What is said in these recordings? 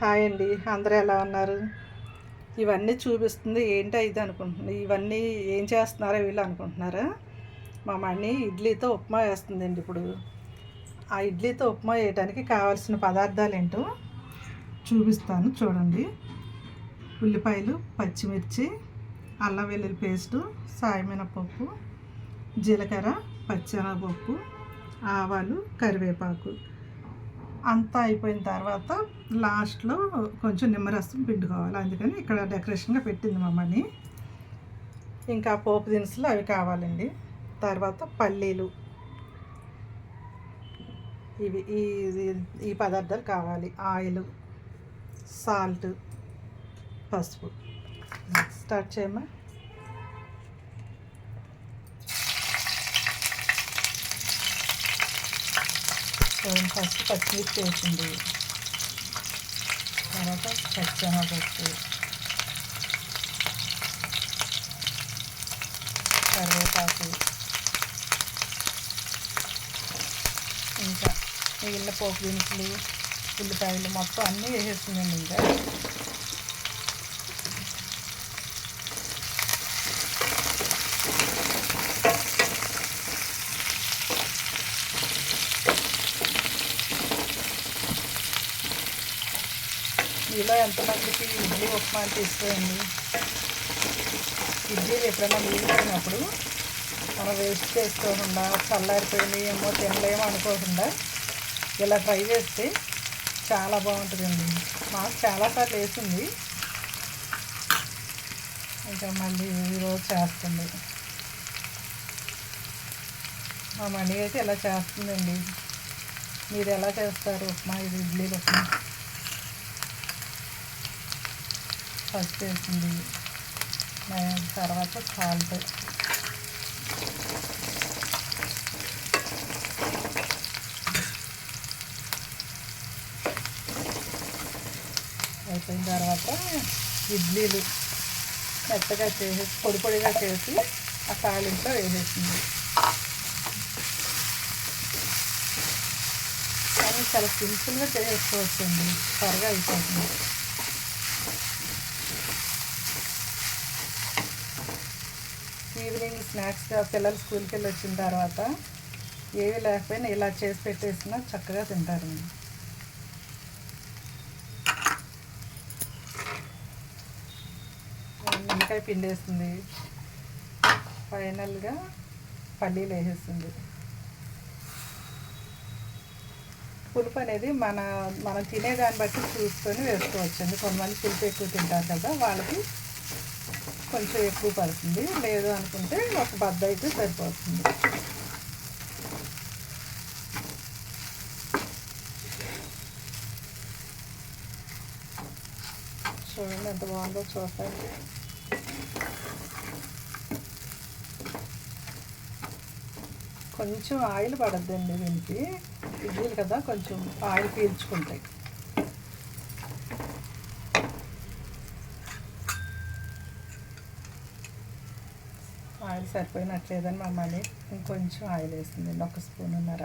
Hi అండి, అందరూ ఎలా ఉన్నారు? ఇవన్నీ చూపిస్తుంది ఏంటో ఇది అనుకుంటున్నా. ఇవన్నీ ఏం చేస్తున్నారో వీళ్ళు అనుకుంటున్నారా? మా మమ్మీ ఇడ్లీతో ఉప్మా వేస్తుందండి ఇప్పుడు. ఆ ఇడ్లీతో ఉప్మా వేయడానికి కావాల్సిన పదార్థాలు ఏంటో చూపిస్తాను చూడండి. ఉల్లిపాయలు, పచ్చిమిర్చి, అల్లం వెల్లుల్లి పేస్టు, సాయమినపప్పు, జీలకర్ర, పచ్చెనగపప్పు, ఆవాలు, కరివేపాకు. అంతా అయిపోయిన తర్వాత లాస్ట్లో కొంచెం నిమ్మరసం పిండుకోవాలి. అందుకని ఇక్కడ డెకరేషన్గా పెట్టింది మమ్మల్ని. ఇంకా పోపు దినుసులు అవి కావాలండి. తర్వాత పల్లీలు, ఇవి ఈ ఈ పదార్థాలు కావాలి. ఆయిల్, సాల్ట్, పసుపు. స్టార్ట్ చేయమ్మా. ఫస్ట్ పచ్చిమిర్చి వేసింది, తర్వాత పచ్చెనగపప్పు, కరివేపాకు, ఇంకా మిగిలిన పోపు దినుసులు, ఉల్లిపాయలు మొత్తం అన్నీ వేసేసిందండి. ఇంకా మీలో ఎంతమందికి ఇడ్లీ ఉప్మా అంటే ఇష్టమండి? ఇడ్లీలు ఎప్పుడైనా మిగిలిపోయినప్పుడు మనం వేస్ట్ చేసుకోకుండా చల్లారిపోయి ఏమో తినలేమో అనుకోకుండా ఇలా ట్రై చేస్తే చాలా బాగుంటుందండి. మాకు చాలాసార్లు వేసింది, ఇంకా మళ్ళీ ఈరోజు చేస్తుంది. మా మనీ అయితే ఇలా చేస్తుందండి. మీరు ఎలా చేస్తారు ఉప్మా? ఇది ఇడ్లీలు ఉప్మా. ఫస్ట్ వేసింది, తర్వాత సాల్ట్, అయిపోయిన తర్వాత ఇడ్లీలు మెత్తగా చేసేసి పొడిగా చేసి ఆ తాలింట్లో వేసేసింది. కానీ చాలా సింపుల్గా చేసుకోవచ్చండి, త్వరగా అయిపోతుంది. ఈవినింగ్ స్నాక్స్గా పిల్లలు స్కూల్కి వెళ్ళి వచ్చిన తర్వాత ఏవి లేకపోయినా ఇలా చేసి పెట్టేసినా చక్కగా తింటారండి. నిమ్మకాయ పిండేస్తుంది, ఫైనల్గా పల్లీలు వేసేస్తుంది. పులుపు అనేది మనం తినేదాన్ని బట్టి చూసుకొని వేసుకోవచ్చండి. కొంతమంది పులుపు ఎక్కువ తింటారు కదా, వాళ్ళకి కొంచెం ఎక్కువ పడుతుంది. లేదు అనుకుంటే ఒక బద్ద అయితే సరిపోతుంది. చూడండి ఎంత బాగుందో చూస్తాను. కొంచెం ఆయిల్ పడద్దండి దీనికి, ఇడ్లీలు కదా కొంచెం ఆయిల్ పీల్చుకుంటాయి. ఆయిల్ సరిపోయినట్లేదని మా మమ్మీ ఇంకొంచెం ఆయిల్ వేసిందండి, 1 స్పూనున్నర.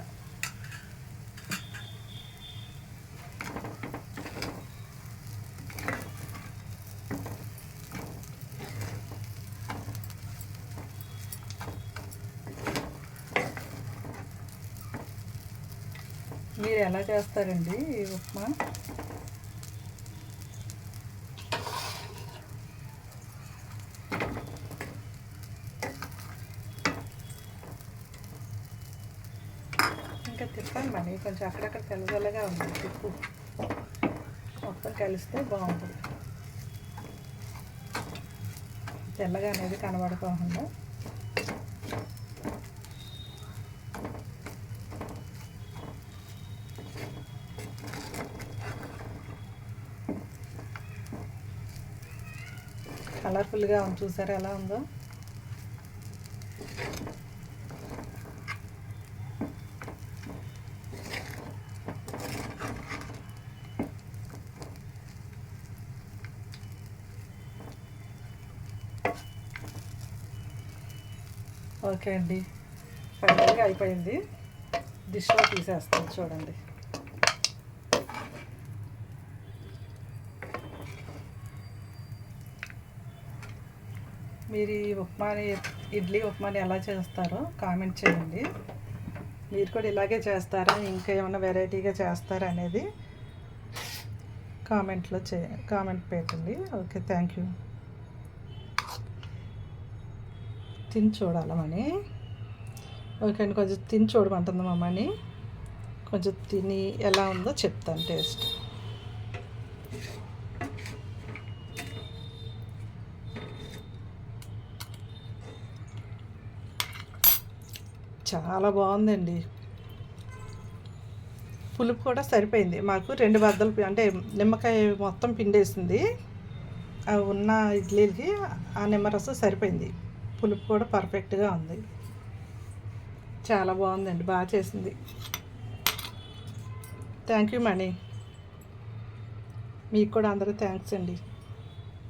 మీరు ఎలా చేస్తారండి ఈ ఉప్మా? ఇంకా తిప్పాలి మనీ, కొంచెం అక్కడక్కడ తెల్లగా ఉంది. తిప్పు, మొత్తం కలిస్తే బాగుంటుంది. తెల్లగా అనేది కనబడుకోకుండా కలర్ఫుల్గా ఉంది. చూసారా ఎలా ఉందో? ఓకే అండి, ఫైనల్గా అయిపోయింది. డిష్లో తీసేస్తాను చూడండి. మీరు ఈ ఇడ్లీ ఉప్మాని ఎలా చేస్తారో కామెంట్ చేయండి. మీరు కూడా ఇలాగే చేస్తారా, ఇంకా ఏమైనా వెరైటీగా చేస్తారా అనేది కామెంట్ పెట్టండి. Okay, thank you. తిని చూడాలమని. ఓకే అండి, కొంచెం తిని చూడమంటుంది మమ్మని. కొంచెం తిని ఎలా ఉందో చెప్తాను టేస్ట్. చాలా బాగుందండి. పులుపు కూడా సరిపోయింది మాకు. 2 బద్దలు అంటే నిమ్మకాయ మొత్తం పిండేసింది. అవి ఉన్న ఇడ్లీలకి ఆ నిమ్మరసం సరిపోయింది. పులుపు కూడా పర్ఫెక్ట్గా ఉంది. చాలా బాగుందండి, బాగా చేసింది. థ్యాంక్ యూ మణి. మీకు కూడా అందరూ థ్యాంక్స్ అండి.